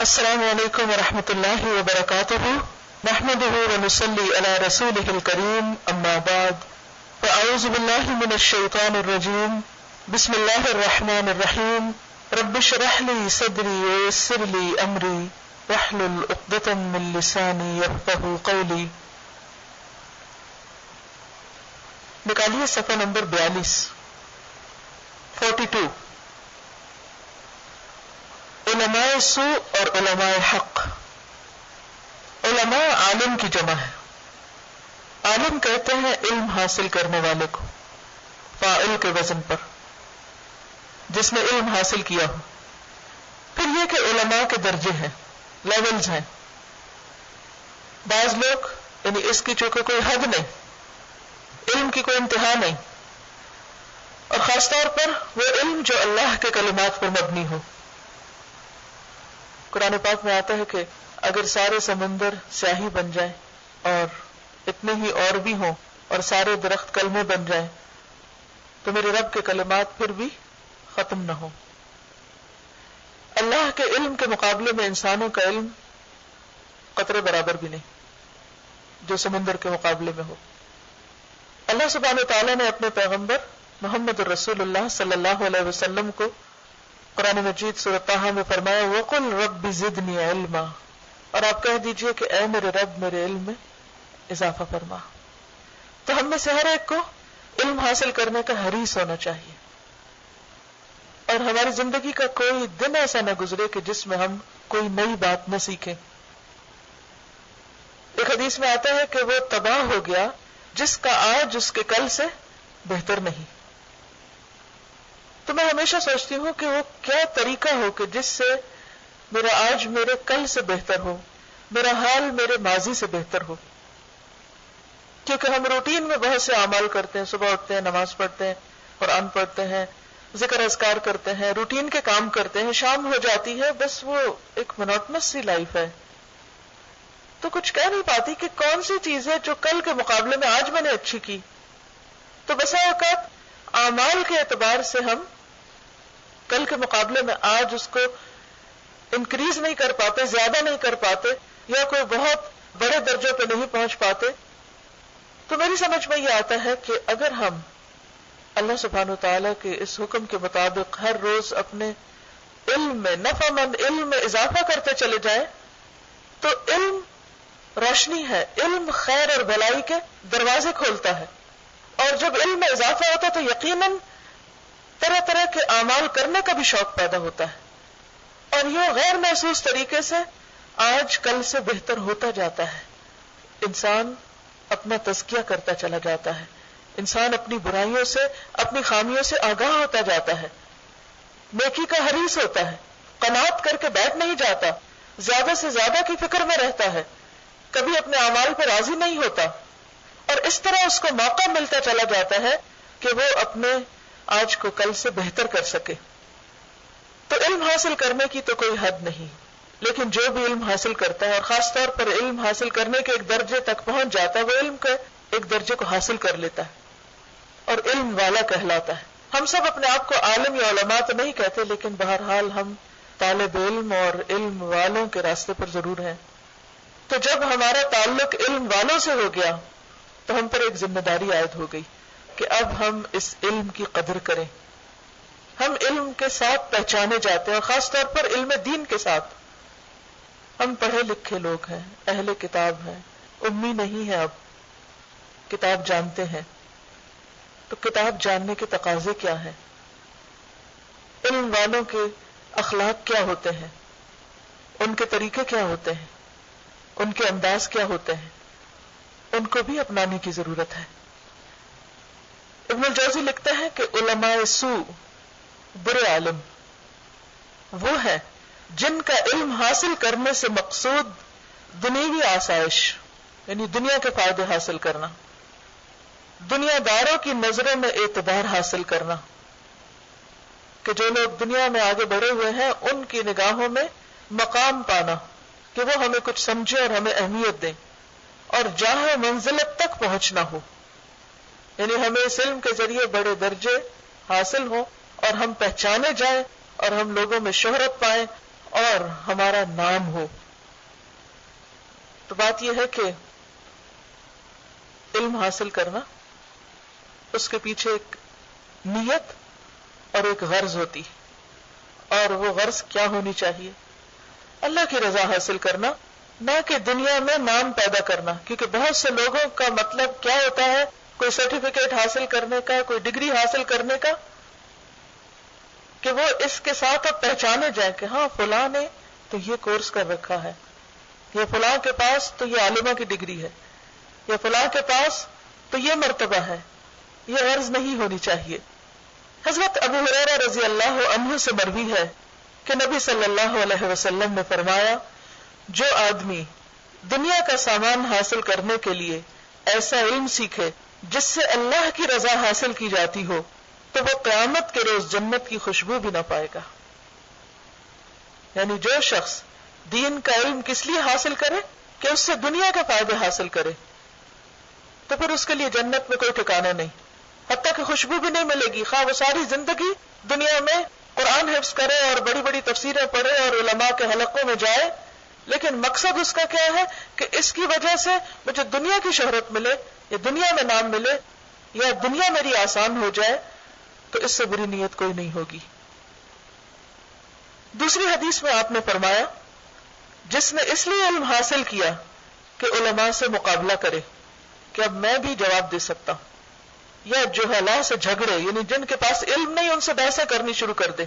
السلام علیکم ورحمۃ اللہ وبرکاتہ نحمده ونصلی علی رسوله الکریم اما بعد فاعوذ باللہ من الشیطان الرجیم بسم اللہ الرحمن الرحیم رب اشرح لی صدری ویسر لی امری واحلل عقدۃ من لسانی یفقہوا قولی. نکالیے صفحہ نمبر 42. علماء سوء اور علماء حق. علماء عالم کی جمع ہے. عالم کہتے ہیں علم حاصل کرنے والے کو، فاعل کے وزن پر، جس نے علم حاصل کیا ہو. پھر یہ کہ علماء کے درجے ہیں، لیولز ہیں. بعض لوگ یعنی اس کی چونکہ کوئی حد نہیں، علم کی کوئی انتہا نہیں، اور خاص طور پر وہ علم جو اللہ کے کلمات پر مبنی ہو. قرآن پاک میں آتا ہے کہ اگر سارے سمندر سیاہی بن جائیں اور اتنے ہی اور بھی ہوں اور سارے درخت کلمے بن جائیں تو میرے رب کے کلمات پھر بھی ختم نہ ہو. اللہ کے علم کے مقابلے میں انسانوں کا علم قطرے برابر بھی نہیں جو سمندر کے مقابلے میں ہو. اللہ سبحانہ وتعالی نے اپنے پیغمبر محمد رسول اللہ صلی اللہ علیہ وسلم کو قرآن مجید سورۃ طٰہٰ میں فرمایا وَقُلْ رَبِّ زِدْنِي عِلْمًا، اور آپ کہہ دیجئے کہ اے میرے رب میرے علم میں اضافہ فرما. تو ہم میں سے ہر ایک کو علم حاصل کرنے کا حریص ہونا چاہیے، اور ہماری زندگی کا کوئی دن ایسا نہ گزرے کہ جس میں ہم کوئی نئی بات نہ سیکھیں. ایک حدیث میں آتا ہے کہ وہ تباہ ہو گیا جس کا آج اس کے کل سے بہتر نہیں. تو میں ہمیشہ سوچتی ہوں کہ وہ کیا طریقہ ہو کہ جس سے میرا آج میرے کل سے بہتر ہو، میرا حال میرے ماضی سے بہتر ہو. کیونکہ ہم روٹین میں بہت سے اعمال کرتے ہیں، صبح اٹھتے ہیں، نماز پڑھتے ہیں، قرآن پڑھتے ہیں، ذکر اذکار کرتے ہیں، روٹین کے کام کرتے ہیں، شام ہو جاتی ہے، بس وہ ایک مونوٹنس سی لائف ہے. تو کچھ کہہ نہیں پاتی کہ کون سی چیز ہے جو کل کے مقابلے میں آج میں نے اچھی کی. تو بسا اوقات اعمال کے اعتبار سے ہم کل کے مقابلے میں آج اس کو انکریز نہیں کر پاتے، زیادہ نہیں کر پاتے، یا کوئی بہت بڑے درجوں پہ نہیں پہنچ پاتے. تو میری سمجھ میں یہ آتا ہے کہ اگر ہم اللہ سبحانہ وتعالیٰ کے اس حکم کے مطابق ہر روز اپنے علم میں، نفع مند علم میں اضافہ کرتے چلے جائیں تو علم روشنی ہے، علم خیر اور بھلائی کے دروازے کھولتا ہے. اور جب علم میں اضافہ ہوتا ہے تو یقیناً طرح طرح کے اعمال کرنے کا بھی شوق پیدا ہوتا ہے، اور یہ غیر محسوس طریقے سے آج کل سے بہتر ہوتا جاتا ہے. انسان اپنا تزکیہ کرتا چلا جاتا ہے، انسان اپنی برائیوں سے، اپنی خامیوں سے آگاہ ہوتا جاتا ہے، نیکی کا حریص ہوتا ہے، قناعت کر کے بیٹھ نہیں جاتا، زیادہ سے زیادہ کی فکر میں رہتا ہے، کبھی اپنے اعمال پر راضی نہیں ہوتا، اور اس طرح اس کو موقع ملتا چلا جاتا ہے کہ وہ اپنے آج کو کل سے بہتر کر سکے. تو علم حاصل کرنے کی تو کوئی حد نہیں، لیکن جو بھی علم حاصل کرتا ہے، اور خاص طور پر علم حاصل کرنے کے ایک درجے تک پہنچ جاتا ہے، وہ علم کے ایک درجے کو حاصل کر لیتا ہے اور علم والا کہلاتا ہے. ہم سب اپنے آپ کو عالم یا علماء تو نہیں کہتے، لیکن بہرحال ہم طالب علم اور علم والوں کے راستے پر ضرور ہیں. تو جب ہمارا تعلق علم والوں سے ہو گیا تو ہم پر ایک ذمہ داری عائد ہو گئی کہ اب ہم اس علم کی قدر کریں. ہم علم کے ساتھ پہچانے جاتے ہیں، اور خاص طور پر علم دین کے ساتھ. ہم پڑھے لکھے لوگ ہیں، اہل کتاب ہیں، امی نہیں ہیں، اب کتاب جانتے ہیں. تو کتاب جاننے کے تقاضے کیا ہیں؟ علم والوں کے اخلاق کیا ہوتے ہیں؟ ان کے طریقے کیا ہوتے ہیں؟ ان کے انداز کیا ہوتے ہیں؟ ان کو بھی اپنانے کی ضرورت ہے. ابن الجوزی لکھتے ہیں کہ علماء سوء، برے عالم، وہ ہیں جن کا علم حاصل کرنے سے مقصود دنیوی آسائش، یعنی دنیا کے فائدے حاصل کرنا، دنیا داروں کی نظروں میں اعتبار حاصل کرنا، کہ جو لوگ دنیا میں آگے بڑھے ہوئے ہیں ان کی نگاہوں میں مقام پانا، کہ وہ ہمیں کچھ سمجھے اور ہمیں اہمیت دیں، اور جاہ منزلت تک پہنچنا ہو، یعنی ہمیں اس علم کے ذریعے بڑے درجے حاصل ہوں اور ہم پہچانے جائیں اور ہم لوگوں میں شہرت پائیں اور اور ہمارا نام ہو. تو بات یہ ہے کہ علم حاصل کرنا، اس کے پیچھے ایک نیت اور ایک غرض ہوتی، اور وہ غرض کیا ہونی چاہیے؟ اللہ کی رضا حاصل کرنا، نہ کہ دنیا میں نام پیدا کرنا. کیونکہ بہت سے لوگوں کا مطلب کیا ہوتا ہے، کوئی سرٹیفکیٹ حاصل کرنے کا، کوئی ڈگری حاصل کرنے کا، کہ وہ اس کے ساتھ اب پہچانے جائیں کہ ہاں فلاں نے تو یہ کورس کر رکھا ہے، یا فلاں کے پاس تو یہ عالمہ کی ڈگری ہے، یا فلاں کے پاس تو یہ مرتبہ ہے. یہ غرض نہیں ہونی چاہیے. حضرت ابو ہریرہ رضی اللہ عنہ سے مروی ہے کہ نبی صلی اللہ علیہ وسلم نے فرمایا، جو آدمی دنیا کا سامان حاصل کرنے کے لیے ایسا علم سیکھے جس سے اللہ کی رضا حاصل کی جاتی ہو، تو وہ قیامت کے روز جنت کی خوشبو بھی نہ پائے گا. یعنی جو شخص دین کا علم کس لیے حاصل کرے کہ اس سے دنیا کے فائدے حاصل کرے، تو پھر اس کے لیے جنت میں کوئی ٹھکانہ نہیں، حتیٰ کہ خوشبو بھی نہیں ملے گی. خواہ وہ ساری زندگی دنیا میں قرآن حفظ کرے اور بڑی بڑی تفسیریں پڑھے اور علماء کے حلقوں میں جائے، لیکن مقصد اس کا کیا ہے کہ اس کی وجہ سے مجھے دنیا کی شہرت ملے، یا دنیا میں نام ملے، یا دنیا میری آسان ہو جائے، تو اس سے بری نیت کوئی نہیں ہوگی. دوسری حدیث میں آپ نے فرمایا، جس نے اس لیے علم حاصل کیا کہ علماء سے مقابلہ کرے کہ اب میں بھی جواب دے سکتا ہوں، یا جہلاء سے جھگڑے، یعنی جن کے پاس علم نہیں ان سے بحثیں کرنی شروع کر دے،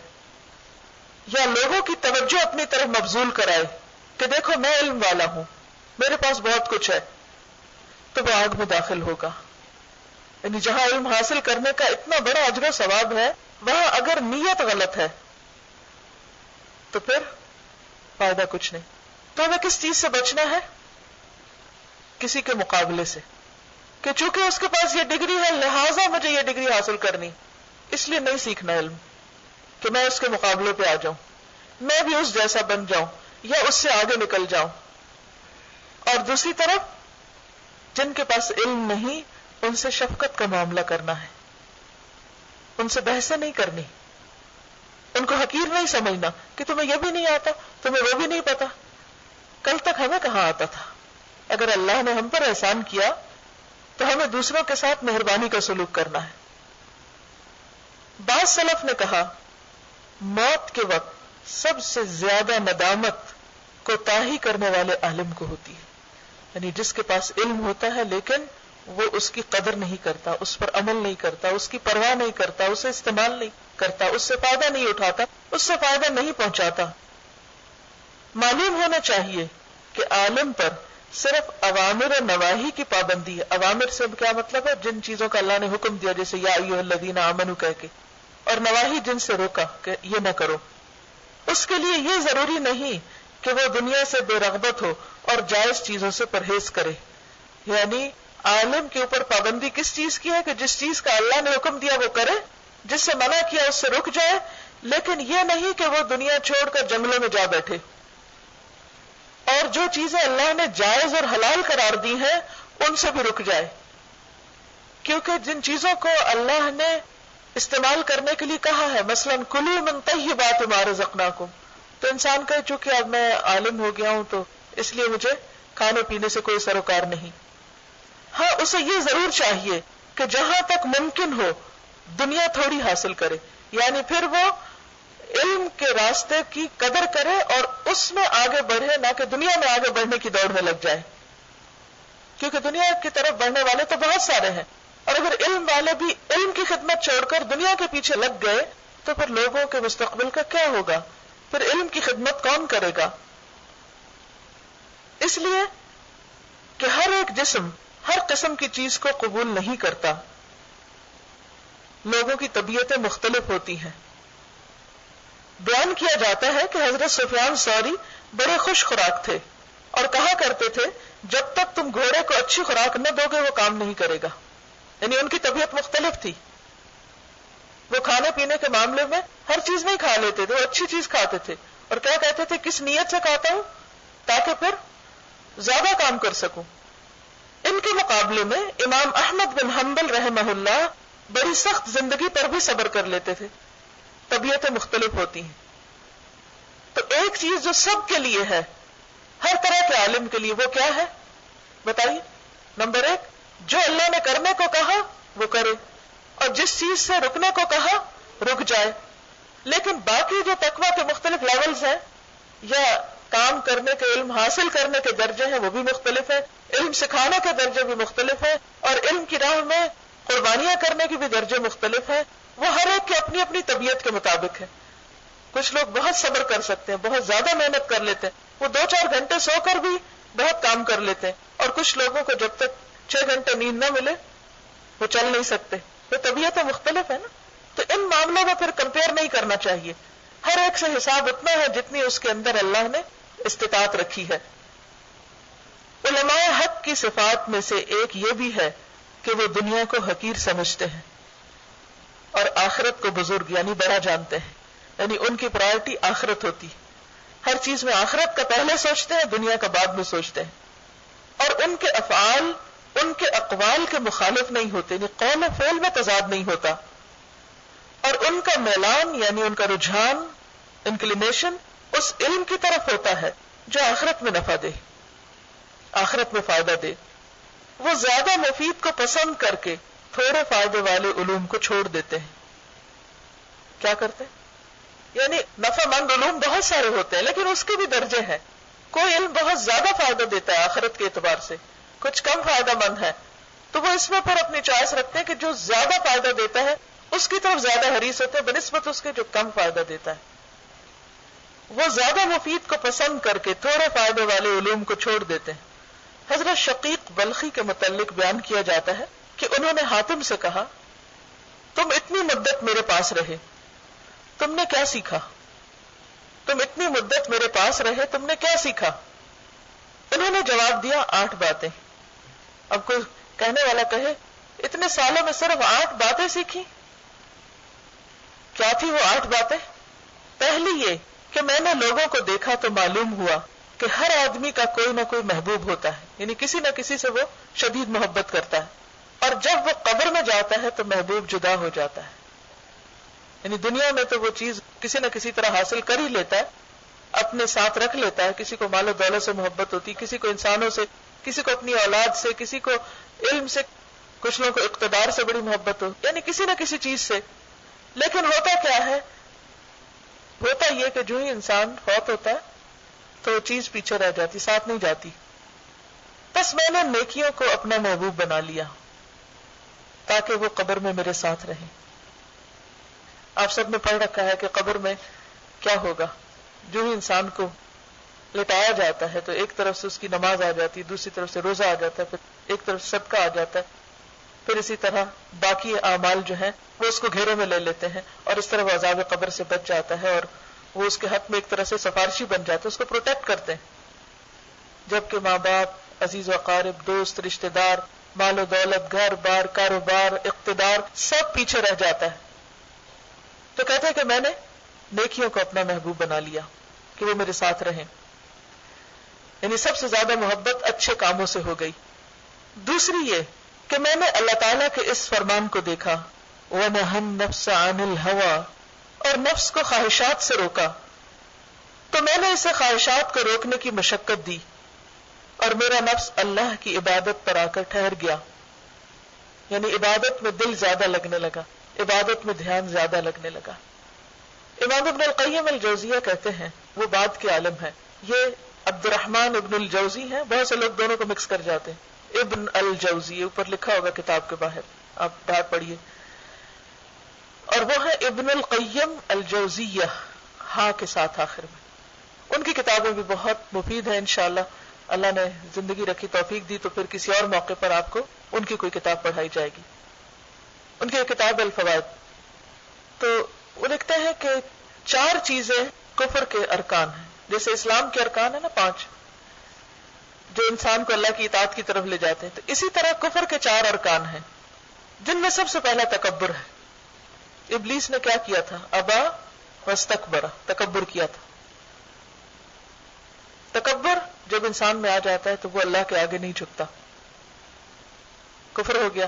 یا لوگوں کی توجہ اپنی طرف مبذول کرائے کہ دیکھو میں علم والا ہوں، میرے پاس بہت کچھ ہے، تو وہ آگ میں داخل ہوگا. یعنی جہاں علم حاصل کرنے کا اتنا بڑا اجر و ثواب ہے، وہاں اگر نیت غلط ہے تو پھر فائدہ کچھ نہیں. تو ہمیں کس چیز سے بچنا ہے؟ کسی کے مقابلے سے، کہ چونکہ اس کے پاس یہ ڈگری ہے لہذا مجھے یہ ڈگری حاصل کرنی، اس لیے نہیں سیکھنا علم کہ میں اس کے مقابلے پہ آ جاؤں، میں بھی اس جیسا بن جاؤں یا اس سے آگے نکل جاؤں. اور دوسری طرف جن کے پاس علم نہیں، ان سے شفقت کا معاملہ کرنا ہے، ان سے بحثیں نہیں کرنی، ان کو حقیر نہیں سمجھنا کہ تمہیں یہ بھی نہیں آتا، تمہیں وہ بھی نہیں پتا. کل تک ہمیں کہاں آتا تھا؟ اگر اللہ نے ہم پر احسان کیا تو ہمیں دوسروں کے ساتھ مہربانی کا سلوک کرنا ہے. بعض سلف نے کہا، موت کے وقت سب سے زیادہ ندامت کوتاہی کرنے والے عالم کو ہوتی ہے. یعنی جس کے پاس علم ہوتا ہے لیکن وہ اس کی قدر نہیں کرتا، اس پر عمل نہیں کرتا، اس کی پرواہ نہیں کرتا، اسے استعمال نہیں کرتا، اس سے فائدہ نہیں اٹھاتا، اس سے فائدہ نہیں پہنچاتا. معلوم ہونا چاہیے کہ عالم پر صرف اوامر و نواہی کی پابندی ہے. اوامر سے کیا مطلب ہے؟ جن چیزوں کا اللہ نے حکم دیا، جیسے یا ایھا الذین آمنوا کہہ کے، اور نواہی جن سے روکا کہ یہ نہ کرو. اس کے لیے یہ ضروری نہیں کہ وہ دنیا سے بے رغبت ہو اور جائز چیزوں سے پرہیز کرے. یعنی عالم کے اوپر پابندی کس چیز کی ہے کہ جس چیز کا اللہ نے حکم دیا وہ کرے، جس سے منع کیا اس سے رک جائے، لیکن یہ نہیں کہ وہ دنیا چھوڑ کر جنگلوں میں جا بیٹھے. اور جو چیزیں اللہ نے جائز اور حلال قرار دی ہیں ان سے بھی رک جائے، کیونکہ جن چیزوں کو اللہ نے استعمال کرنے کے لیے کہا ہے، مثلا کلوا من طیبات ما رزقناکم، تو انسان کہے چونکہ اب میں عالم ہو گیا ہوں تو اس لیے مجھے کھانے پینے سے کوئی سروکار نہیں. ہاں اسے یہ ضرور چاہیے کہ جہاں تک ممکن ہو دنیا تھوڑی حاصل کرے، یعنی پھر وہ علم کے راستے کی قدر کرے اور اس میں آگے بڑھے، نہ کہ دنیا میں آگے بڑھنے کی دوڑ میں لگ جائے. کیونکہ دنیا کی طرف بڑھنے والے تو بہت سارے ہیں، اور اگر علم والے بھی علم کی خدمت چھوڑ کر دنیا کے پیچھے لگ گئے تو پھر لوگوں کے مستقبل کا کیا ہوگا؟ پھر علم کی خدمت کون کرے گا؟ اس لیے کہ ہر ایک جسم ہر قسم کی چیز کو قبول نہیں کرتا. لوگوں کی طبیعتیں مختلف ہوتی ہیں. بیان کیا جاتا ہے کہ حضرت سفیان ثوری بڑے خوش خوراک تھے اور کہا کرتے تھے جب تک تم گھوڑے کو اچھی خوراک نہ دو گے وہ کام نہیں کرے گا. یعنی ان کی طبیعت مختلف تھی. وہ کھانے پینے کے معاملے میں ہر چیز نہیں کھا لیتے تھے، وہ اچھی چیز کھاتے تھے. اور کیا کہتے تھے؟ کس نیت سے کھاتا ہوں؟ تاکہ پھر زیادہ کام کر سکوں. ان کے مقابلے میں امام احمد بن حنبل رحمہ اللہ بڑی سخت زندگی پر بھی صبر کر لیتے تھے. طبیعتیں مختلف ہوتی ہیں. تو ایک چیز جو سب کے لیے ہے، ہر طرح کے عالم کے لیے، وہ کیا ہے بتائیے؟ نمبر 1، جو اللہ نے کرنے کو کہا وہ کرے، اور جس چیز سے رکنے کو کہا رک جائے۔ لیکن باقی جو تقویٰ کے مختلف لیولز ہیں یا کام کرنے کے، علم حاصل کرنے کے درجے ہیں، وہ بھی مختلف ہیں، علم سکھانے کے درجے بھی مختلف ہیں، اور علم کی راہ میں قربانیاں کرنے کے بھی درجے مختلف ہیں۔ وہ ہر ایک کی اپنی اپنی طبیعت کے مطابق ہے۔ کچھ لوگ بہت صبر کر سکتے ہیں، بہت زیادہ محنت کر لیتے ہیں، وہ 2-4 گھنٹے سو کر بھی بہت کام کر لیتے ہیں، اور کچھ لوگوں کو جب تک 6 گھنٹے نیند نہ ملے وہ چل نہیں سکتے۔ تو طبیعتیں مختلف ہے نا، تو ان معاملوں میں پھر کمپیئر نہیں کرنا چاہیے۔ ہر ایک سے حساب اتنا ہے جتنی اس کے اندر اللہ نے استطاعت رکھی ہے۔ علماء حق کی صفات میں سے ایک یہ بھی ہے کہ وہ دنیا کو حقیر سمجھتے ہیں اور آخرت کو بزرگ یعنی بڑا جانتے ہیں، یعنی ان کی پرائرٹی آخرت ہوتی، ہر چیز میں آخرت کا پہلے سوچتے ہیں، دنیا کا بعد میں سوچتے ہیں، اور ان کے افعال ان کے اقوال کے مخالف نہیں ہوتے، یعنی قول و فعل میں تضاد نہیں ہوتا، اور ان کا میلان یعنی ان کا رجحان، انکلینیشن اس علم کی طرف ہوتا ہے جو آخرت میں نفع دے، آخرت میں فائدہ دے۔ وہ زیادہ مفید کو پسند کر کے تھوڑے فائدے والے علوم کو چھوڑ دیتے ہیں۔ کیا کرتے ہیں؟ یعنی نفع مند علوم بہت سارے ہوتے ہیں لیکن اس کے بھی درجے ہیں۔ کوئی علم بہت زیادہ فائدہ دیتا ہے آخرت کے اعتبار سے، کچھ کم فائدہ مند ہے، تو وہ اس میں پھر اپنی چوائس رکھتے ہیں کہ جو زیادہ فائدہ دیتا ہے اس کی طرف زیادہ حریص ہوتے ہیں بنسبت اس کے جو کم فائدہ دیتا ہے۔ وہ زیادہ مفید کو پسند کر کے تھوڑے فائدے والے علوم کو چھوڑ دیتے ہیں۔ حضرت شقیق بلخی کے متعلق بیان کیا جاتا ہے کہ انہوں نے حاتم سے کہا، تم اتنی مدت میرے پاس رہے، تم نے کیا سیکھا؟ تم اتنی مدت میرے پاس رہے، تم نے کیا سیکھا؟ انہوں نے جواب دیا، 8 باتیں۔ اب کوئی کہنے والا کہے اتنے سالوں میں صرف 8 باتیں سیکھی؟ کیا تھی وہ 8 باتیں؟ پہلی یہ کہ میں نے لوگوں کو دیکھا تو معلوم ہوا کہ ہر آدمی کا کوئی نہ کوئی محبوب ہوتا ہے، یعنی کسی نہ کسی سے وہ شدید محبت کرتا ہے، اور جب وہ قبر میں جاتا ہے تو محبوب جدا ہو جاتا ہے۔ یعنی دنیا میں تو وہ چیز کسی نہ کسی طرح حاصل کر ہی لیتا ہے، اپنے ساتھ رکھ لیتا ہے، کسی کو مال و دولت سے محبت ہوتی، کسی کو انسانوں سے، کسی کو اپنی اولاد سے، کسی کو علم سے، کچھ لوگوں کو اقتدار سے بڑی محبت ہو، یعنی کسی نہ کسی چیز سے۔ لیکن ہوتا کیا ہے؟ ہوتا یہ کہ جو ہی انسان فوت ہوتا ہے تو وہ چیز پیچھے رہ جاتی، ساتھ نہیں جاتی۔ بس میں نے نیکیوں کو اپنا محبوب بنا لیا تاکہ وہ قبر میں میرے ساتھ رہیں۔ آپ سب نے پڑھ رکھا ہے کہ قبر میں کیا ہوگا۔ جو ہی انسان کو لٹایا جاتا ہے تو ایک طرف سے اس کی نماز آ جاتی ہے، دوسری طرف سے روزہ آ جاتا ہے، پھر ایک طرف سے صدقہ آ جاتا ہے، پھر اسی طرح باقی اعمال جو ہیں وہ اس کو گھیرے میں لے لیتے ہیں، اور اس طرح وہ عذاب قبر سے بچ جاتا ہے، اور وہ اس کے حق میں ایک طرح سے سفارشی بن جاتا ہے، اس کو پروٹیکٹ کرتے ہیں۔ جبکہ ماں باپ، عزیز و اقارب، دوست، رشتہ دار، مال و دولت، گھر بار، کاروبار، اقتدار، سب پیچھے رہ جاتا ہے۔ تو کہتے ہیں کہ میں نے نیکیوں کو اپنا محبوب بنا لیا کہ وہ میرے ساتھ رہیں، یعنی سب سے زیادہ محبت اچھے کاموں سے ہو گئی۔ دوسری یہ کہ میں نے اللہ تعالیٰ کے اس فرمان کو دیکھا، وَنَهَى النَّفْسَ عَنِ الْهَوَىٰ، اور نفس کو خواہشات سے روکا، تو میں نے اسے خواہشات کو روکنے کی مشقت دی، اور میرا نفس اللہ کی عبادت پر آ کر ٹھہر گیا، یعنی عبادت میں دل زیادہ لگنے لگا، عبادت میں دھیان زیادہ لگنے لگا۔ امام ابن القیم الجوزیہ کہتے ہیں، وہ بعد کے عالم ہیں، یہ عبد الرحمن ابن الجوزی ہیں، بہت سے لوگ دونوں کو مکس کر جاتے ہیں، ابن الجوزی اوپر لکھا ہوگا کتاب کے باہر، آپ باہر پڑھیے، اور وہ ہے ابن القیم الجوزیہ، ہاں کے ساتھ آخر میں۔ ان کی کتابیں بھی بہت مفید ہیں، انشاءاللہ اللہ نے زندگی رکھی، توفیق دی تو پھر کسی اور موقع پر آپ کو ان کی کوئی کتاب پڑھائی جائے گی۔ ان کی کتاب الفوائد، تو وہ لکھتے ہیں کہ 4 چیزیں کفر کے ارکان ہیں، جیسے اسلام کے ارکان ہیں نا 5 جو انسان کو اللہ کی اطاعت کی طرف لے جاتے ہیں، تو اسی طرح کفر کے 4 ارکان ہیں، جن میں سب سے پہلا تکبر ہے۔ ابلیس نے کیا کیا تھا؟ ابا واستکبر، تکبر کیا تھا۔ تکبر جب انسان میں آ جاتا ہے تو وہ اللہ کے آگے نہیں جھکتا، کفر ہو گیا۔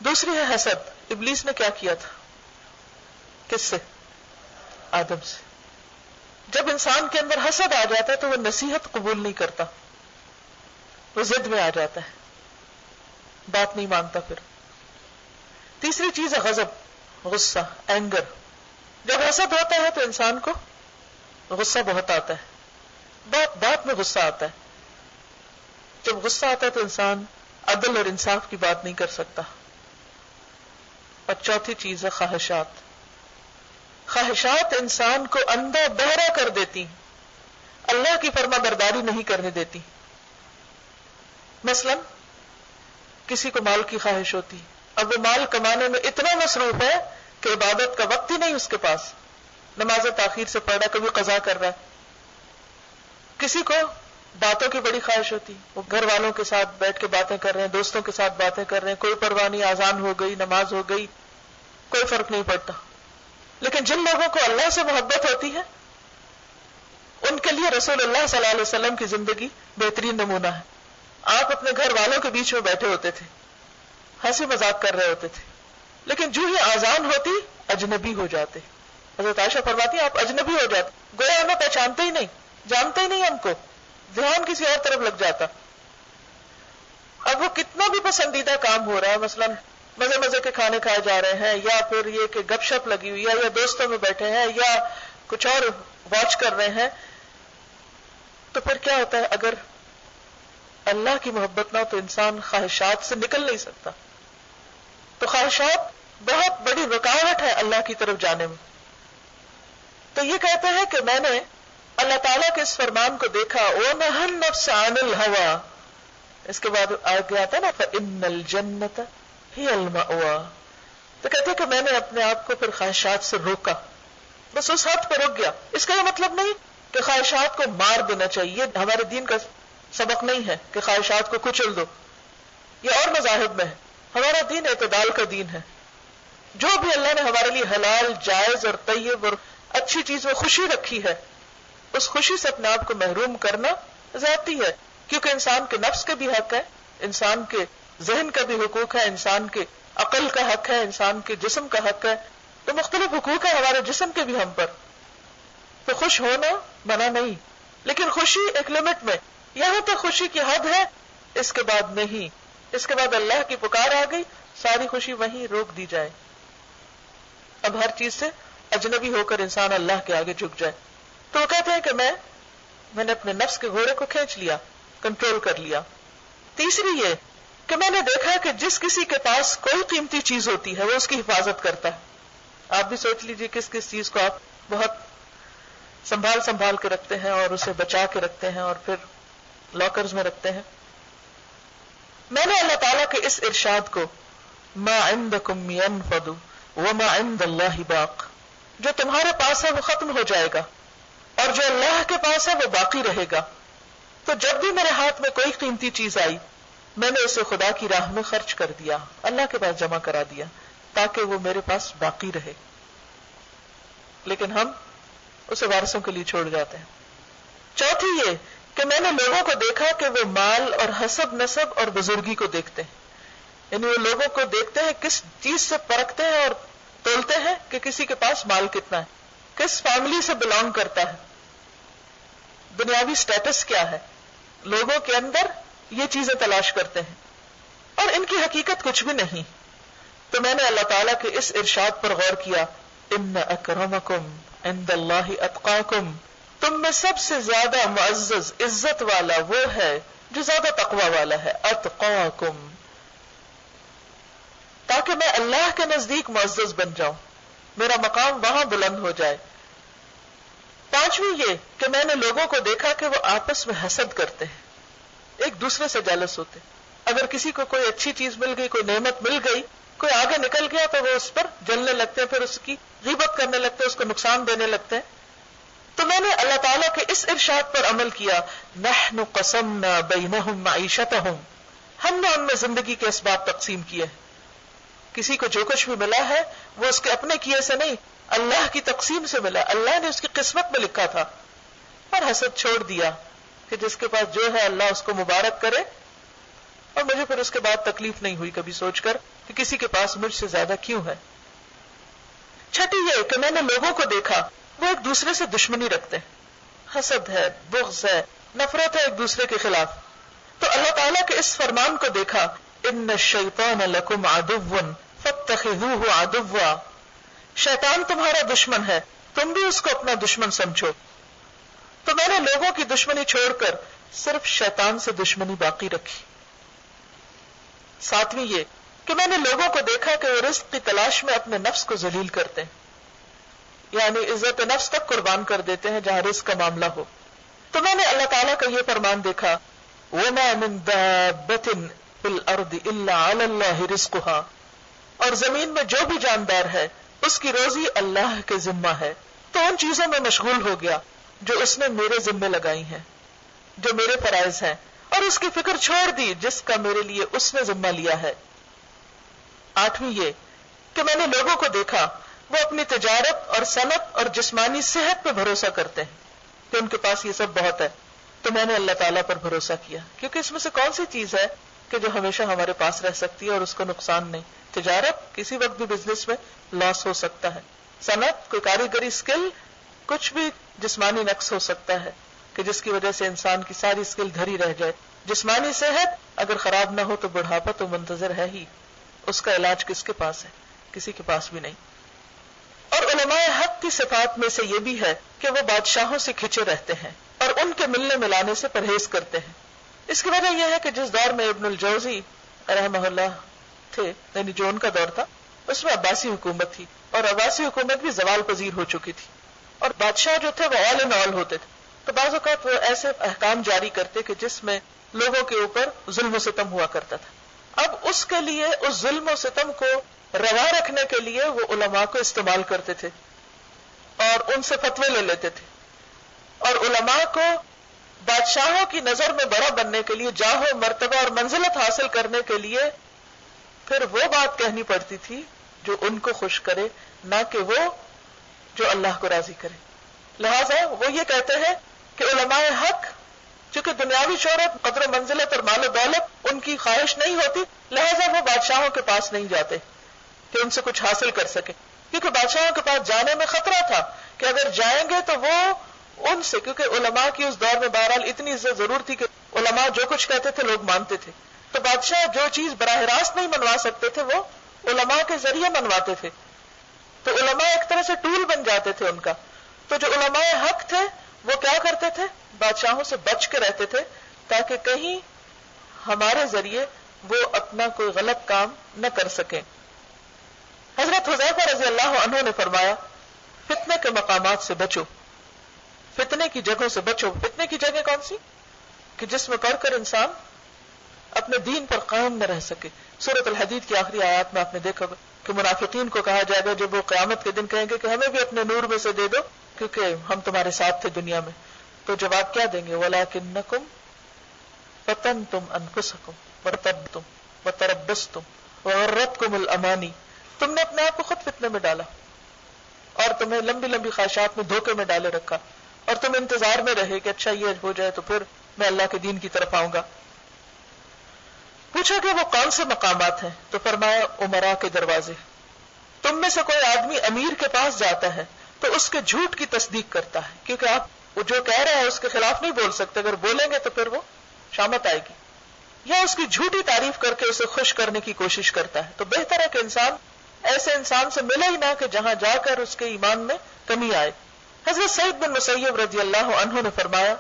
دوسری ہے حسد۔ ابلیس نے کیا کیا تھا؟ کس سے؟ آدم سے۔ جب انسان کے اندر حسد آ جاتا ہے تو وہ نصیحت قبول نہیں کرتا، وہ ضد میں آ جاتا ہے، بات نہیں مانتا پھر۔ تیسری چیز ہے غضب، غصہ، اینگر۔ جب حسد ہوتا ہے تو انسان کو غصہ بہت آتا ہے، بات بات میں غصہ آتا ہے۔ جب غصہ آتا ہے تو انسان عدل اور انصاف کی بات نہیں کر سکتا۔ اور چوتھی چیز ہے خواہشات۔ خواہشات انسان کو اندھا بہرا کر دیتی، اللہ کی فرما برداری نہیں کرنے دیتی۔ مثلا کسی کو مال کی خواہش ہوتی، اب وہ مال کمانے میں اتنا مصروف ہے کہ عبادت کا وقت ہی نہیں اس کے پاس، نماز تاخیر سے پڑھ رہا، کبھی قضا کر رہا ہے۔ کسی کو باتوں کی بڑی خواہش ہوتی، وہ گھر والوں کے ساتھ بیٹھ کے باتیں کر رہے ہیں، دوستوں کے ساتھ باتیں کر رہے ہیں، کوئی پرواہ نہیں، اذان ہو گئی، نماز ہو گئی، کوئی فرق نہیں پڑتا۔ لیکن جن لوگوں کو اللہ سے محبت ہوتی ہے ان کے لیے رسول اللہ صلی اللہ علیہ وسلم کی زندگی بہترین نمونہ ہے۔ آپ اپنے گھر والوں کے بیچ میں بیٹھے ہوتے تھے، ہنسی مذاق کر رہے ہوتے تھے، لیکن جو ہی اذان ہوتی اجنبی ہو جاتے۔ حضرت عائشہ فرماتی ہیں آپ اجنبی ہو جاتے، گویا ہمیں پہچانتے ہی نہیں، جانتے ہی نہیں ہم کو، دھیان کسی اور طرف لگ جاتا۔ اب وہ کتنا بھی پسندیدہ کام ہو رہا ہے، مثلا مزے مزے کے کھانے کھائے جا رہے ہیں، یا پھر یہ کہ گپ شپ لگی ہوئی ہے، یا دوستوں میں بیٹھے ہیں، یا کچھ اور واچ کر رہے ہیں، تو پھر کیا ہوتا ہے اگر اللہ کی محبت نہ ہو تو انسان خواہشات سے نکل نہیں سکتا۔ تو خواہشات بہت بڑی رکاوٹ ہے اللہ کی طرف جانے میں۔ تو یہ کہتے ہیں کہ میں نے اللہ تعالیٰ کے اس فرمان کو دیکھا، وَنَهَى النَّفْسَ عَنِ الْهَوَىٰ، اس کے بعد آگے آتا ہے نا فَإِنَّ الْجَنَّةَ هِيَ الْمَأْوَىٰ، تو کہتے ہیں کہ میں نے اپنے آپ کو پھر خواہشات سے روکا، بس اس حد پہ رک گیا۔ اس کا یہ مطلب نہیں کہ خواہشات کو مار دینا چاہیے، ہمارے دین کا سبق نہیں ہے کہ خواہشات کو کچل دو، یہ اور مذاہب میں ہے۔ ہمارا دین اعتدال کا دین ہے، جو بھی اللہ نے ہمارے لیے حلال، جائز اور طیب اور اچھی چیز میں خوشی رکھی ہے، اس خوشی سے اپنے آپ کو محروم کرنا زیادتی ہے، کیونکہ انسان کے نفس کے بھی حق ہے، انسان کے ذہن کا بھی حقوق ہے، انسان کے عقل کا حق ہے، انسان کے جسم کا حق ہے، تو مختلف حقوق ہے ہمارے جسم کے بھی ہم پر۔ تو خوش ہونا منع نہیں، لیکن خوشی ایک لمٹ میں، یہاں تک خوشی کی حد ہے، اس کے بعد نہیں، اس کے بعد اللہ کی پکار آ گئی، ساری خوشی وہیں روک دی جائے۔ اب ہر چیز سے اجنبی ہو کر انسان اللہ کے آگے جھک جائے۔ تو وہ کہتے ہیں کہ میں نے اپنے نفس کے گھوڑے کو کھینچ لیا، کنٹرول کر لیا۔ تیسری یہ کہ میں نے دیکھا کہ جس کسی کے پاس کوئی قیمتی چیز ہوتی ہے وہ اس کی حفاظت کرتا ہے۔ آپ بھی سوچ لیجئے کس کس چیز کو آپ بہت سنبھال کے رکھتے ہیں اور اسے بچا کے رکھتے ہیں اور پھر لاکرز میں رکھتے ہیں۔ میں نے اللہ تعالیٰ کے اس ارشاد کو ما عندکم ینفد وما عند اللہ باق، جو تمہارے پاس ہے وہ ختم ہو جائے گا اور جو اللہ کے پاس ہے وہ باقی رہے گا، تو جب بھی میرے ہاتھ میں کوئی قیمتی چیز آئی میں نے اسے خدا کی راہ میں خرچ کر دیا، اللہ کے پاس جمع کرا دیا تاکہ وہ میرے پاس باقی رہے، لیکن ہم اسے وارثوں کے لیے چھوڑ جاتے ہیں۔ چوتھی یہ کہ میں نے لوگوں کو دیکھا کہ وہ مال اور حسب نسب اور بزرگی کو دیکھتے ہیں، یعنی وہ لوگوں کو دیکھتے ہیں کس چیز سے پرکھتے ہیں اور تولتے ہیں کہ کسی کے پاس مال کتنا ہے، کس فیملی سے بلانگ کرتا ہے، دنیاوی سٹیٹس کیا ہے، لوگوں کے اندر یہ چیزیں تلاش کرتے ہیں اور ان کی حقیقت کچھ بھی نہیں۔ تو میں نے اللہ تعالیٰ کے اس ارشاد پر غور کیا، ان اکرمکم عند اللہ اتقاکم، تم میں سب سے زیادہ معزز عزت والا وہ ہے جو زیادہ تقوی والا ہے، اتقاکم، تاکہ میں اللہ کے نزدیک معزز بن جاؤں، میرا مقام وہاں بلند ہو جائے۔ پانچویں یہ کہ میں نے لوگوں کو دیکھا کہ وہ آپس میں حسد کرتے ہیں، ایک دوسرے سے جالس ہوتے، اگر کسی کو کوئی اچھی چیز مل گئی، کوئی نعمت مل گئی، کوئی آگے نکل گیا تو وہ اس پر جلنے لگتے ہیں، پھر اس کی غیبت کرنے لگتے ہیں، اس کو نقصان دینے لگتے ہیں۔ تو میں نے اللہ تعالیٰ کے اس ارشاد پر عمل کیا، نحن قسمنا بینہم معیشتہم، ہم نے ان میں زندگی کے اسباب تقسیم کیے، کسی کو جو کچھ بھی ملا ہے وہ اس کے اپنے کیے سے نہیں، اللہ کی تقسیم سے ملا، اللہ نے اس کی قسمت میں لکھا تھا، اور حسد چھوڑ دیا کہ جس کے پاس جو ہے اللہ اس کو مبارک کرے، اور مجھے پھر اس کے بعد تکلیف نہیں ہوئی کبھی سوچ کر کہ کسی کے پاس مجھ سے زیادہ کیوں ہے۔ چھٹی یہ کہ میں نے لوگوں کو دیکھا وہ ایک دوسرے سے دشمنی رکھتے ہیں، حسد ہے، بغض ہے، نفرت ہے ایک دوسرے کے خلاف. تو اللہ تعالیٰ کے اس فرمان کو دیکھا، ان الشیطان لکم عدو فاتخذوہ عدوا، شیطان تمہارا دشمن ہے، تم بھی اس کو اپنا دشمن سمجھو. تو میں نے لوگوں کی دشمنی چھوڑ کر صرف شیطان سے دشمنی باقی رکھی. ساتویں یہ کہ میں نے لوگوں کو دیکھا کہ وہ رزق کی تلاش میں اپنے نفس کو ذلیل کرتے ہیں، یعنی عزت نفس تک قربان کر دیتے ہیں جہاں رزق کا معاملہ ہو. تو میں نے اللہ تعالیٰ کا یہ فرمان دیکھا، وَمَا مِن دَابَّةٍ فِي الْأَرْضِ إِلَّا عَلَى اللَّهِ رِزْقُهَا، اور زمین میں جو بھی جاندار ہے اس کی روزی اللہ کے ذمہ ہے. تو ان چیزوں میں مشغول ہو گیا جو اس نے میرے ذمے لگائی ہیں، جو میرے فرائض ہیں، اور اس کی فکر چھوڑ دی جس کا میرے لیے اس نے ذمہ لیا ہے. آٹھویں یہ کہ میں نے لوگوں کو دیکھا وہ اپنی تجارت اور صنعت اور جسمانی صحت پہ بھروسہ کرتے ہیں کہ ان کے پاس یہ سب بہت ہے. تو میں نے اللہ تعالیٰ پر بھروسہ کیا، کیونکہ اس میں سے کون سی چیز ہے کہ جو ہمیشہ ہمارے پاس رہ سکتی ہے اور اس کو نقصان نہیں. تجارت کسی وقت بھی بزنس میں لاس ہو سکتا ہے، صنعت کوئی کاریگری سکل، کچھ بھی جسمانی نقص ہو سکتا ہے کہ جس کی وجہ سے انسان کی ساری سکل دھری رہ جائے. جسمانی صحت اگر خراب نہ ہو تو بڑھاپا تو منتظر ہے ہی، اس کا علاج کس کے پاس ہے؟ کسی کے پاس بھی نہیں. اور علماء حق کی صفات میں سے یہ بھی ہے کہ وہ بادشاہوں سے کھچے رہتے ہیں اور ان کے ملنے ملانے سے پرہیز کرتے ہیں. اس کی وجہ یہ ہے کہ جس دور میں ابن الجوزی رحمہ اللہ تھے، یعنی جو ان کا دور تھا، اس میں عباسی حکومت تھی، اور عباسی حکومت بھی زوال پذیر ہو چکی تھی، اور بادشاہ جو تھے وہ آل ان آل ہوتے تھے. تو بعض اوقات وہ ایسے احکام جاری کرتے کہ جس میں لوگوں کے اوپر ظلم و ستم ہوا کرتا تھا. اب اس کے لیے اس ظلم و ستم کو روا رکھنے کے لیے وہ علماء کو استعمال کرتے تھے اور ان سے فتوے لے لیتے تھے، اور علماء کو بادشاہوں کی نظر میں بڑا بننے کے لیے، جاہ و مرتبہ اور منزلت حاصل کرنے کے لیے پھر وہ بات کہنی پڑتی تھی جو ان کو خوش کرے، نہ کہ وہ جو اللہ کو راضی کرے. لہذا وہ یہ کہتے ہیں کہ علماء حق چونکہ دنیاوی شہرت، قدر و منزلت اور مال و دولت ان کی خواہش نہیں ہوتی، لہذا وہ بادشاہوں کے پاس نہیں جاتے کہ ان سے کچھ حاصل کر سکے، کیونکہ بادشاہوں کے پاس جانے میں خطرہ تھا کہ اگر جائیں گے تو وہ ان سے، کیونکہ علماء کی اس دور میں بہرحال اتنی عزت ضرور تھی کہ علماء جو کچھ کہتے تھے لوگ مانتے تھے، تو بادشاہ جو چیز براہ راست نہیں منوا سکتے تھے وہ علماء کے ذریعے منواتے تھے. تو علماء ایک طرح سے ٹول بن جاتے تھے ان کا. تو جو علماء حق تھے وہ کیا کرتے تھے؟ بادشاہوں سے بچ کے رہتے تھے تاکہ کہیں ہمارے ذریعے وہ اپنا کوئی غلط کام نہ کر سکیں. حضرت حذیفہ رضی اللہ عنہ نے فرمایا، فتنے کے مقامات سے بچو، فتنے کی جگہوں سے بچو. فتنے کی جگہ کون سی؟ کہ جس میں پڑھ کر انسان اپنے دین پر قائم نہ رہ سکے. سورۃ الحدید کی آخری آیات میں آپ نے دیکھا کہ منافقین کو کہا جائے گا جب وہ قیامت کے دن کہیں گے کہ ہمیں بھی اپنے نور میں سے دے دو کیونکہ ہم تمہارے ساتھ تھے دنیا میں. تو جواب کیا دیں گے؟ وَلَٰكِنَّكُمْ فَتَنْتُمْ أَنفُسَكُمْ وَارْتَبْتُمْ وَتَرَبَّصْتُمْ وَغَرَّتْكُمُ الْأَمَانِي. تم نے اپنے آپ کو خود فتنے میں ڈالا اور تمہیں لمبی لمبی خواہشات میں دھوکے میں ڈالے رکھا، اور تم انتظار میں رہے کہ اچھا یہ ہو جائے تو پھر میں اللہ کے دین کی طرف آؤں گا. پوچھا کہ وہ کون سے مقامات ہیں؟ تو فرمایا امراء کے دروازے. تم میں سے کوئی آدمی امیر کے پاس جاتا ہے تو اس کے جھوٹ کی تصدیق کرتا ہے، کیونکہ آپ وہ جو کہہ رہے ہیں اس کے خلاف نہیں بول سکتے، اگر بولیں گے تو پھر وہ شامت آئے گی، یا اس کی جھوٹی تعریف کر کے اسے خوش کرنے کی کوشش کرتا ہے. تو بہتر ہے کہ انسان ایسے انسان سے ملے ہی نہ کہ جہاں جا کر اس کے ایمان میں کمی آئے. حضرت سعید بن مسیب رضی اللہ عنہ نے فرمایا،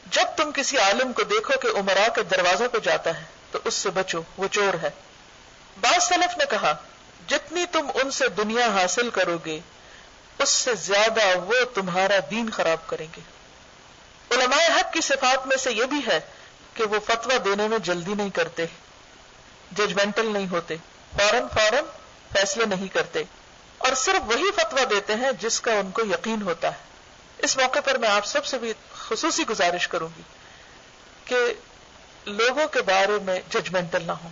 جب تم کسی عالم کو دیکھو کہ امراء کے دروازوں پہ جاتا ہے تو اس سے بچو، وہ چور ہے. بعض سلف نے کہا، جتنی تم ان سے دنیا حاصل کرو گے اس سے زیادہ وہ تمہارا دین خراب کریں گے. علماء حق کی صفات میں سے یہ بھی ہے کہ وہ فتویٰ دینے میں جلدی نہیں کرتے، ججمنٹل نہیں ہوتے، فوراً فیصلے نہیں کرتے، اور صرف وہی فتویٰ دیتے ہیں جس کا ان کو یقین ہوتا ہے. اس موقع پر میں آپ سب سے بھی خصوصی گزارش کروں گی کہ لوگوں کے بارے میں ججمنٹل نہ ہوں،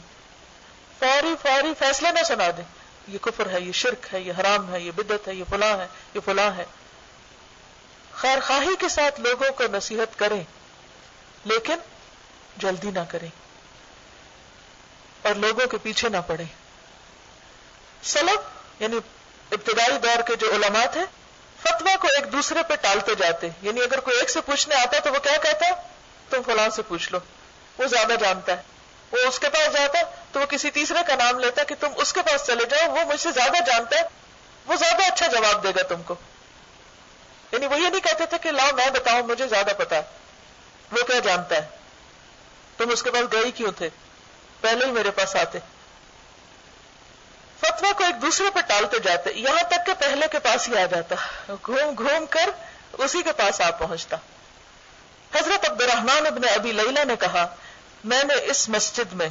فوری فیصلے نہ سنا دیں، یہ کفر ہے، یہ شرک ہے، یہ حرام ہے، یہ بدعت ہے، یہ فلاں ہے، یہ فلاں ہے. خیر خواہی کے ساتھ لوگوں کو نصیحت کریں لیکن جلدی نہ کریں اور لوگوں کے پیچھے نہ پڑیں. سلف یعنی ابتدائی دور کے جو علماء تھے فتویٰ کو ایک دوسرے پہ ٹالتے جاتے، یعنی اگر کوئی ایک سے پوچھنے آتا تو وہ کیا کہتا ہے؟ تم فلاں سے پوچھ لو، وہ زیادہ جانتا ہے. وہ اس کے پاس جاتا تو وہ کسی تیسرے کا نام لیتا کہ تم اس کے پاس چلے جاؤ، وہ مجھ سے زیادہ جانتا ہے، وہ زیادہ اچھا جواب دے گا تم کو. یعنی وہ یہ نہیں کہتے تھے کہ لاؤ میں بتاؤں مجھے زیادہ پتا ہے، وہ کیا جانتا ہے، تم اس کے پاس گئے کیوں تھے، پہلے ہی میرے پاس آتے. فتویٰ کو ایک دوسرے پہ ٹالتے جاتے یہاں تک کہ پہلے کے پاس ہی آ جاتا، گھوم گھوم کر اسی کے پاس آ پہنچتا. حضرت عبد الرحمن ابن ابی لیلہ نے کہا میں نے اس مسجد میں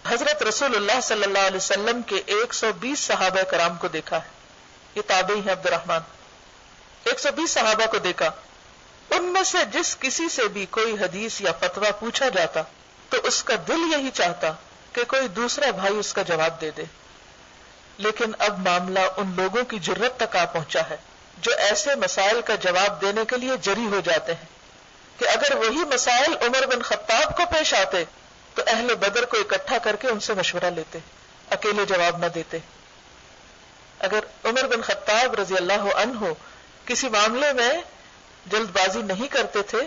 حضرت رسول اللہ صلی اللہ علیہ وسلم کے 120 صحابہ کرام کو دیکھا ہے. یہ تابعی ہیں عبد الرحمن. 120 صحابہ کو دیکھا، ان میں سے جس کسی سے بھی کوئی حدیث یا فتویٰ پوچھا جاتا تو اس کا دل یہی چاہتا کہ کوئی دوسرا بھائی اس کا جواب دے دے. لیکن اب معاملہ ان لوگوں کی جرت تک آ پہنچا ہے جو ایسے مسائل کا جواب دینے کے لیے جری ہو جاتے ہیں کہ اگر وہی مسائل عمر بن خطاب کو پیش آتے تو اہل بدر کو اکٹھا کر کے ان سے مشورہ لیتے، اکیلے جواب نہ دیتے. اگر عمر بن خطاب رضی اللہ عنہ کسی معاملے میں جلد بازی نہیں کرتے تھے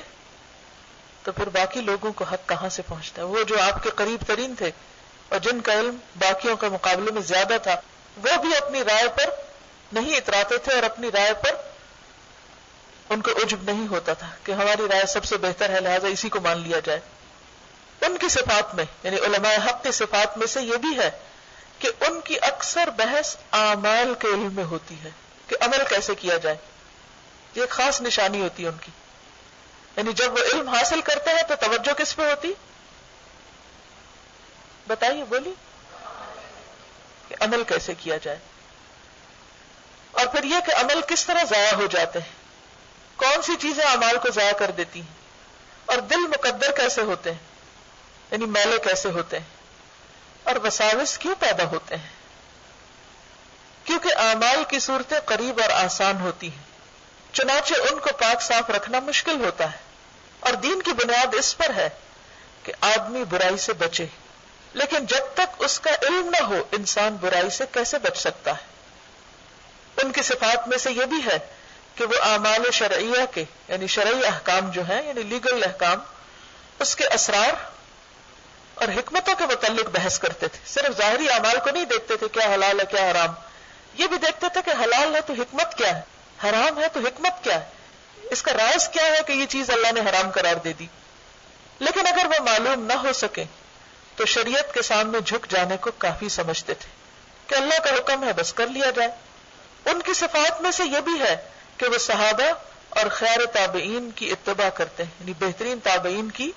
تو پھر باقی لوگوں کو حق کہاں سے پہنچتا ہے؟ وہ جو آپ کے قریب ترین تھے اور جن کا علم باقیوں کے مقابلے میں زیادہ تھا، وہ بھی اپنی رائے پر نہیں اتراتے تھے اور اپنی رائے پر ان کو عجب نہیں ہوتا تھا کہ ہماری رائے سب سے بہتر ہے لہذا اسی کو مان لیا جائے. ان کی صفات میں یعنی علماء حق کی صفات میں سے یہ بھی ہے کہ ان کی اکثر بحث اعمال کے علم میں ہوتی ہے کہ عمل کیسے کیا جائے. یہ ایک خاص نشانی ہوتی ہے ان کی. یعنی جب وہ علم حاصل کرتے ہیں تو توجہ کس پہ ہوتی؟ بتائیے، بولی، کہ عمل کیسے کیا جائے. اور پھر یہ کہ عمل کس طرح ضائع ہو جاتے ہیں، کون سی چیزیں اعمال کو ضائع کر دیتی ہیں، اور دل مقدر کیسے ہوتے ہیں، یعنی میلے کیسے ہوتے ہیں، اور وساوس کیوں پیدا ہوتے ہیں. کیونکہ اعمال کی صورتیں قریب اور آسان ہوتی ہیں، چنانچہ ان کو پاک صاف رکھنا مشکل ہوتا ہے. اور دین کی بنیاد اس پر ہے کہ آدمی برائی سے بچے، لیکن جب تک اس کا علم نہ ہو انسان برائی سے کیسے بچ سکتا ہے. ان کی صفات میں سے یہ بھی ہے کہ وہ اعمال شرعیہ کے یعنی شرعی احکام جو ہیں یعنی لیگل احکام، اس کے اسرار اور حکمتوں کے متعلق بحث کرتے تھے. صرف ظاہری اعمال کو نہیں دیکھتے تھے کیا حلال ہے کیا حرام، یہ بھی دیکھتے تھے کہ حلال ہے تو حکمت کیا ہے، حرام ہے تو حکمت کیا ہے، اس کا راز کیا ہے کہ یہ چیز اللہ نے حرام قرار دے دی. لیکن اگر وہ معلوم نہ ہو سکے تو شریعت کے سامنے جھک جانے کو کافی سمجھتے تھے کہ اللہ کا حکم ہے بس کر لیا جائے. ان کی صفات میں سے یہ بھی ہے کہ وہ صحابہ اور خیر تابعین کی اتباع کرتے ہیں یعنی بہترین تابعین کی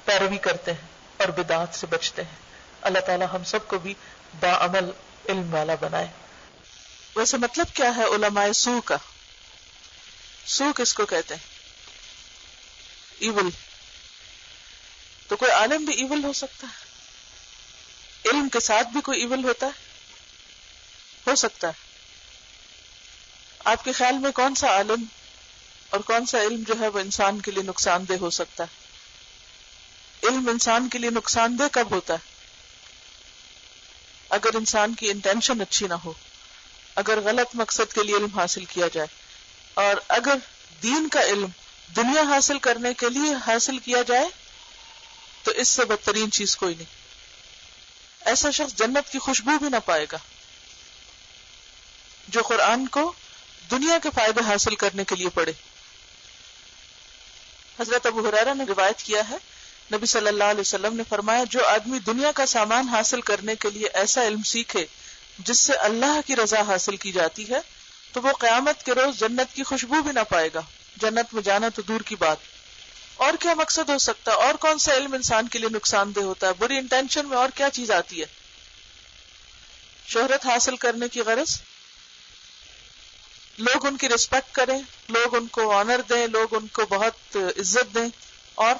پیروی کرتے ہیں اور بدعات سے بچتے ہیں. اللہ تعالی ہم سب کو بھی باعمل علم والا بنائے. ویسے مطلب کیا ہے علماء سو کا؟ سو کس کو کہتے ہیں؟ ایول. تو کوئی عالم بھی ایول ہو سکتا ہے؟ علم کے ساتھ بھی کوئی ایول ہوتا ہے؟ ہو سکتا ہے. آپ کے خیال میں کون سا عالم اور کون سا علم جو ہے وہ انسان کے لیے نقصان دہ ہو سکتا ہے؟ علم انسان کے لیے نقصان دہ کب ہوتا ہے؟ اگر انسان کی انٹینشن اچھی نہ ہو، اگر غلط مقصد کے لیے علم حاصل کیا جائے، اور اگر دین کا علم دنیا حاصل کرنے کے لیے حاصل کیا جائے تو اس سے بدترین چیز کوئی نہیں. ایسا شخص جنت کی خوشبو بھی نہ پائے گا جو قرآن کو دنیا کے فائدے حاصل کرنے کے لیے پڑھے. حضرت ابو ہریرہ نے روایت کیا ہے نبی صلی اللہ علیہ وسلم نے فرمایا جو آدمی دنیا کا سامان حاصل کرنے کے لیے ایسا علم سیکھے جس سے اللہ کی رضا حاصل کی جاتی ہے تو وہ قیامت کے روز جنت کی خوشبو بھی نہ پائے گا. جنت میں جانا تو دور کی بات. اور کیا مقصد ہو سکتا ہے؟ اور کون سا علم انسان کے لیے نقصان دہ ہوتا ہے؟ بری انٹینشن میں اور کیا چیز آتی ہے؟ شہرت حاصل کرنے کی غرض، لوگ ان کی ریسپیکٹ کریں، لوگ ان کو آنر دیں، لوگ ان کو بہت عزت دیں، اور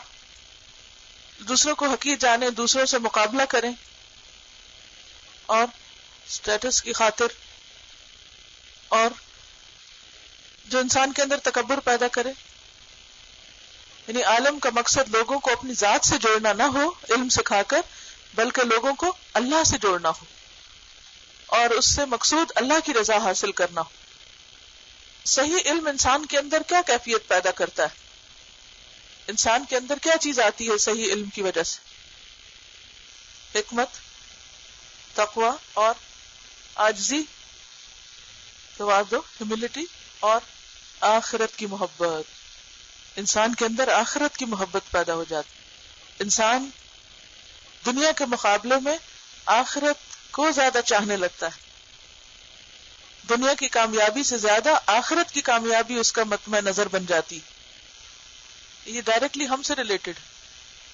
دوسروں کو حقیر جانیں، دوسروں سے مقابلہ کریں، اور سٹیٹس کی خاطر، اور جو انسان کے اندر تکبر پیدا کرے. یعنی عالم کا مقصد لوگوں کو اپنی ذات سے جوڑنا نہ ہو علم سکھا کر، بلکہ لوگوں کو اللہ سے جوڑنا ہو اور اس سے مقصود اللہ کی رضا حاصل کرنا ہو. صحیح علم انسان کے اندر کیا کیفیت پیدا کرتا ہے؟ انسان کے اندر کیا چیز آتی ہے صحیح علم کی وجہ سے؟ حکمت، تقوی اور عاجزی، تواضع، ہیوملٹی، اور آخرت کی محبت. انسان کے اندر آخرت کی محبت پیدا ہو جاتی. انسان دنیا کے مقابلے میں آخرت کو زیادہ چاہنے لگتا ہے. دنیا کی کامیابی سے زیادہ آخرت کی کامیابی اس کا مطمع نظر بن جاتی. یہ ڈائریکٹلی ہم سے ریلیٹڈ،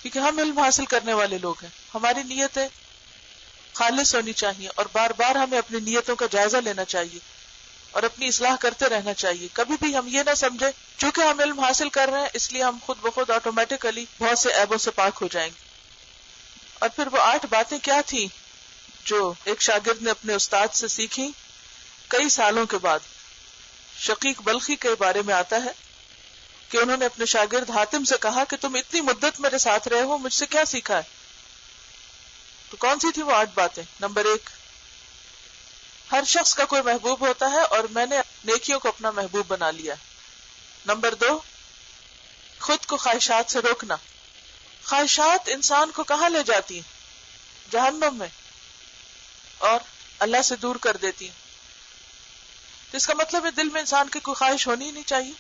کیونکہ ہم علم حاصل کرنے والے لوگ ہیں. ہماری نیتیں خالص ہونی چاہیے اور بار بار ہمیں اپنی نیتوں کا جائزہ لینا چاہیے اور اپنی اصلاح کرتے رہنا چاہیے. کبھی بھی ہم یہ نہ سمجھے چونکہ ہم علم حاصل کر رہے ہیں اس لیے ہم خود بخود آٹومیٹیکلی بہت سے عیبوں سے پاک ہو جائیں گے. اور پھر وہ 8 باتیں کیا تھیں جو ایک شاگرد نے اپنے استاد سے سیکھی کئی سالوں کے بعد؟ شقیق بلخی کے بارے میں آتا ہے کہ انہوں نے اپنے شاگرد حاتم سے کہا کہ تم اتنی مدت میرے ساتھ رہے ہو، مجھ سے کیا سیکھا ہے؟ تو کون سی تھی وہ 8 باتیں؟ نمبر 1، ہر شخص کا کوئی محبوب ہوتا ہے اور میں نے نیکیوں کو اپنا محبوب بنا لیا. نمبر 2، خود کو خواہشات سے روکنا. خواہشات انسان کو کہاں لے جاتی ہیں؟ جہنم میں، اور اللہ سے دور کر دیتی ہیں. تو اس کا مطلب ہے دل میں انسان کی کوئی خواہش ہونی ہی نہیں چاہیے،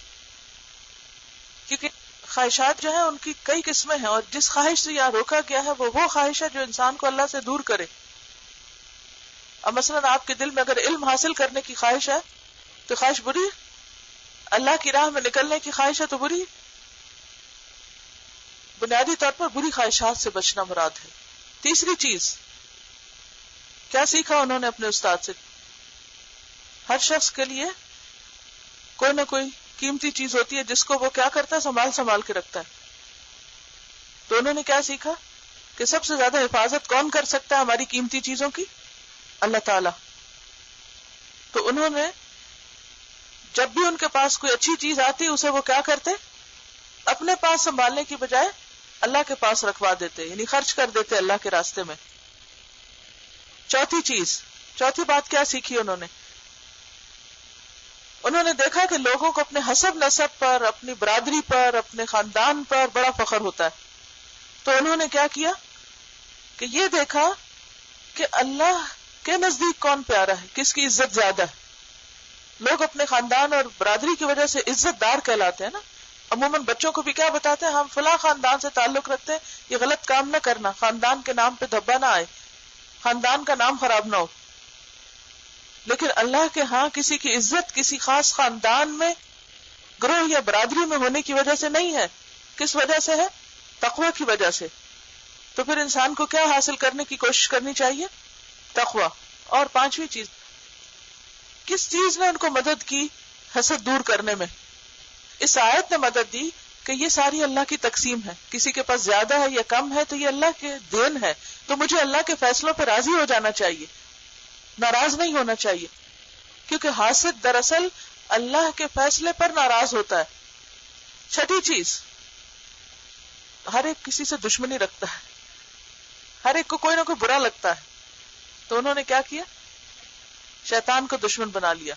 کیونکہ خواہشات جو ہیں ان کی کئی قسمیں ہیں، اور جس خواہش سے یہاں روکا گیا ہے وہ خواہش ہے جو انسان کو اللہ سے دور کرے. اب مثلا آپ کے دل میں اگر علم حاصل کرنے کی خواہش ہے تو خواہش بری ہے، اللہ کی راہ میں نکلنے کی خواہش ہے تو بری. بنیادی طور پر بری خواہشات سے بچنا مراد ہے. تیسری چیز کیا سیکھا انہوں نے اپنے استاد سے؟ ہر شخص کے لیے کوئی نہ کوئی قیمتی چیز ہوتی ہے جس کو وہ کیا کرتا ہے، سنبھال کے رکھتا ہے. تو انہوں نے کیا سیکھا کہ سب سے زیادہ حفاظت کون کر سکتا ہے ہماری قیمتی چیزوں کی؟ اللہ تعالی. تو انہوں نے جب بھی ان کے پاس کوئی اچھی چیز آتی اسے وہ کیا کرتے؟ اپنے پاس سنبھالنے کی بجائے اللہ کے پاس رکھوا دیتے، یعنی خرچ کر دیتے اللہ کے راستے میں. چوتھی بات کیا سیکھی انہوں نے دیکھا کہ لوگوں کو اپنے حسب نسب پر، اپنی برادری پر، اپنے خاندان پر بڑا فخر ہوتا ہے. تو انہوں نے کیا کیا کہ یہ دیکھا کہ اللہ کے نزدیک کون پیارا ہے، کس کی عزت زیادہ ہے. لوگ اپنے خاندان اور برادری کی وجہ سے عزت دار کہلاتے ہیں نا. عموماً بچوں کو بھی کیا بتاتے ہیں، ہم فلاں خاندان سے تعلق رکھتے ہیں، یہ غلط کام نہ کرنا، خاندان کے نام پہ دھبا نہ آئے، خاندان کا نام خراب نہ ہو. لیکن اللہ کے ہاں کسی کی عزت کسی خاص خاندان میں، گروہ یا برادری میں ہونے کی وجہ سے نہیں ہے. کس وجہ سے ہے؟ تقوی کی وجہ سے. تو پھر انسان کو کیا حاصل کرنے کی کوشش کرنی چاہیے؟ تقوی. اور 5ویں چیز، کس چیز نے ان کو مدد کی حسد دور کرنے میں؟ اس آیت نے مدد دی کہ یہ ساری اللہ کی تقسیم ہے. کسی کے پاس زیادہ ہے یا کم ہے تو یہ اللہ کے دین ہے، تو مجھے اللہ کے فیصلوں پہ راضی ہو جانا چاہیے، ناراض نہیں ہونا چاہیے، کیونکہ حاسد دراصل اللہ کے فیصلے پر ناراض ہوتا ہے. 6ٹھی چیز، ہر ایک کسی سے دشمنی رکھتا ہے، ہر ایک کو کوئی نہ کوئی برا لگتا ہے. تو انہوں نے کیا کیا؟ شیطان کو دشمن بنا لیا.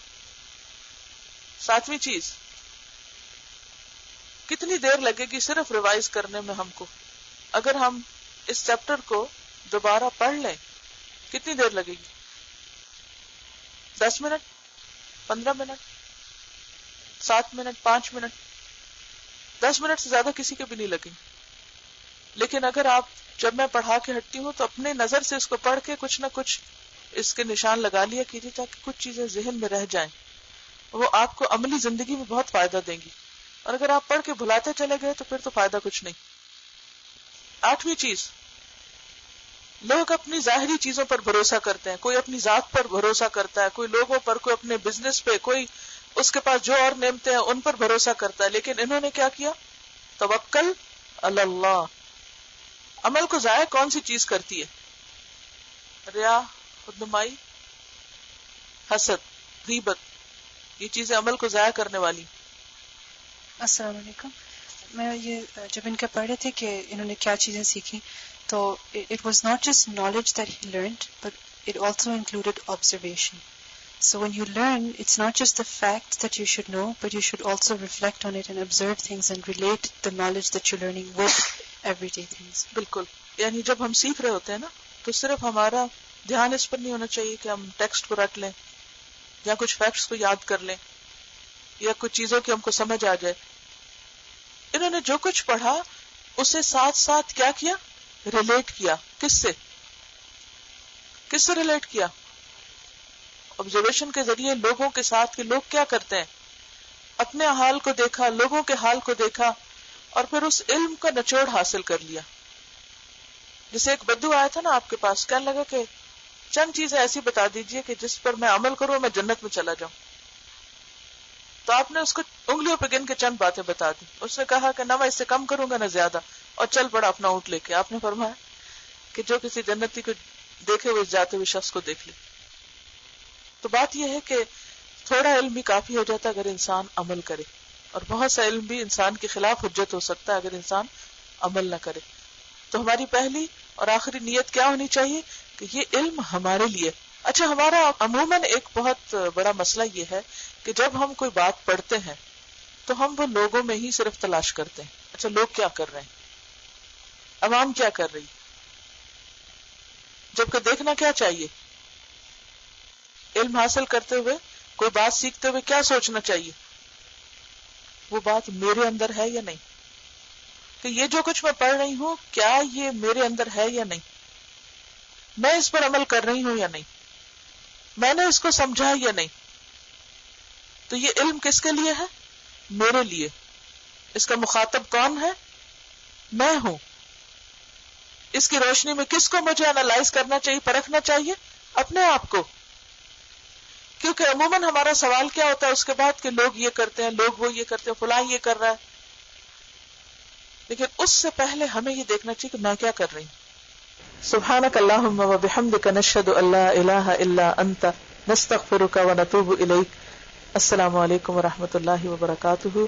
7ویں چیز، کتنی دیر لگے گی صرف ریوائز کرنے میں ہم کو؟ اگر ہم اس چیپٹر کو دوبارہ پڑھ لیں کتنی دیر لگے گی؟ 10 minute, 15 minute, 7 minute, 5 minute. 10 minute سے زیادہ کسی کے بھی نہیں لگیں. لیکن اگر آپ، جب میں پڑھا کے ہٹتی ہوں تو اپنے نظر سے اس کو پڑھ کے کچھ نہ کچھ اس کے نشان لگا لیا کیجیے تاکہ کچھ چیزیں ذہن میں رہ جائیں، وہ آپ کو عملی زندگی میں بہت فائدہ دیں گی. اور اگر آپ پڑھ کے بھلاتے چلے گئے تو پھر تو فائدہ کچھ نہیں. 8ویں چیز، لوگ اپنی ظاہری چیزوں پر بھروسہ کرتے ہیں. کوئی اپنی ذات پر بھروسہ کرتا ہے، کوئی لوگوں پر، کوئی اپنے بزنس پہ، کوئی اس کے پاس جو اور نعمتیں ہیں ان پر بھروسہ کرتا ہے. لیکن انہوں نے کیا کیا؟ توکل علی اللہ. عمل کو ضائع کون سی چیز کرتی ہے؟ ریا، خودنمائی، حسد، غیبت، یہ چیزیں عمل کو ضائع کرنے والی. السلام علیکم. میں یہ جب ان کا پڑھ رہے تھے کہ انہوں نے کیا چیزیں سیکھی، تو it was not just knowledge that he learned but it also included observation. So when you learn, it's not just the facts that you should know, but you should also reflect on it and observe things and relate the knowledge that you're learning with everyday things. بالکل. یعنی جب ہم سیکھ رہے ہوتے ہیں نا تو صرف ہمارا دھیان اس پر نہیں ہونا چاہیے کہ ہم ٹیکسٹ کو رٹ لیں یا کچھ فیکٹس کو یاد کر لیں یا کچھ چیزوں کی ہم کو سمجھ آ جائے. انہوں نے جو کچھ پڑھا اسے ساتھ ساتھ کیا کیا؟ ریلیٹ کیا. کس سے ریلیٹ کیا؟ آبزرویشن کے ذریعے لوگوں کے ساتھ کہ لوگ کیا کرتے ہیں، اپنے حال کو دیکھا، لوگوں کے حال کو دیکھا اور پھر اس علم کا نچوڑ حاصل کر لیا. جیسے ایک بدو آیا تھا نا آپ کے پاس، کہنے لگا کہ چند چیزیں ایسی بتا دیجئے کہ جس پر میں عمل کروں میں جنت میں چلا جاؤں. تو آپ نے اس کو انگلیوں پہ گن کے چند باتیں بتا دی. اس نے کہا کہ نہ میں اس سے کم کروں گا نہ زیادہ، اور چل پڑا اپنا اونٹ لے کے. آپ نے فرمایا کہ جو کسی جنتی کو دیکھے وہ جاتے ہوئے شخص کو دیکھ لے. تو بات یہ ہے کہ تھوڑا علم بھی کافی ہو جاتا ہے اگر انسان عمل کرے، اور بہت سا علم بھی انسان کے خلاف حجت ہو سکتا ہے اگر انسان عمل نہ کرے. تو ہماری پہلی اور آخری نیت کیا ہونی چاہیے کہ یہ علم ہمارے لیے. اچھا، ہمارا عموماً ایک بہت بڑا مسئلہ یہ ہے کہ جب ہم کوئی بات پڑھتے ہیں تو ہم وہ لوگوں میں ہی صرف تلاش کرتے ہیں. اچھا، لوگ کیا کر رہے ہیں، عوام کیا کر رہی، جبکہ دیکھنا کیا چاہیے، علم حاصل کرتے ہوئے کوئی بات سیکھتے ہوئے کیا سوچنا چاہیے، وہ بات میرے اندر ہے یا نہیں، کہ یہ جو کچھ میں پڑھ رہی ہوں کیا یہ میرے اندر ہے یا نہیں، میں اس پر عمل کر رہی ہوں یا نہیں، میں نے اس کو سمجھا یا نہیں. تو یہ علم کس کے لیے ہے؟ میرے لیے. اس کا مخاطب کون ہے؟ میں ہوں. اس کی روشنی میں کس کو مجھے انالائز کرنا چاہیے، پرکھنا چاہیے؟ اپنے آپ کو. کیونکہ عموماً ہمارا سوال کیا ہوتا ہے اس کے بعد کہ لوگ یہ کرتے ہیں، لوگ وہ یہ کرتے ہیں، فلاں یہ کر رہا ہے. لیکن اس سے پہلے ہمیں یہ دیکھنا چاہیے کہ میں کیا کر رہی ہوں. سبحانک اللہم و بحمدک نشہد ان لا الہ الا انت نستغفرک و نتوب الیک. السلام علیکم و رحمۃ اللہ وبرکاتہ.